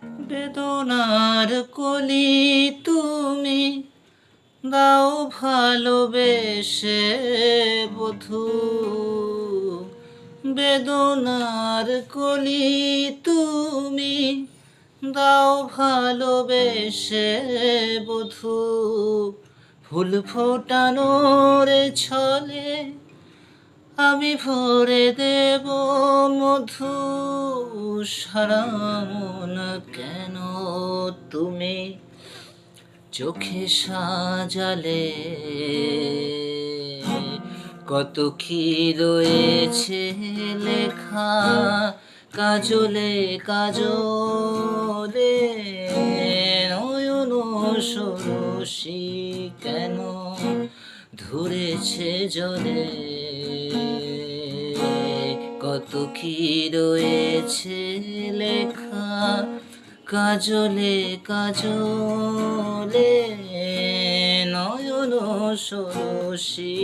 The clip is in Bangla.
বেদনার কলি তুমি দাও ভালোবেসে বধূ, বেদনার কলি তুমি দাও ভালোবেসে বধূ। ফুল ফোটানোর ছলে আমি ভরে দেব মধু। সারা মন কেন তুমি চোখে সাজালে, কত কি রয়েছে লেখা কাজলে কাজলে। নয়ন সরসী কেন ধরেছে জলে, কত কি রয়েছে লেখা কাজলে কাজলে। নয়ন সরসী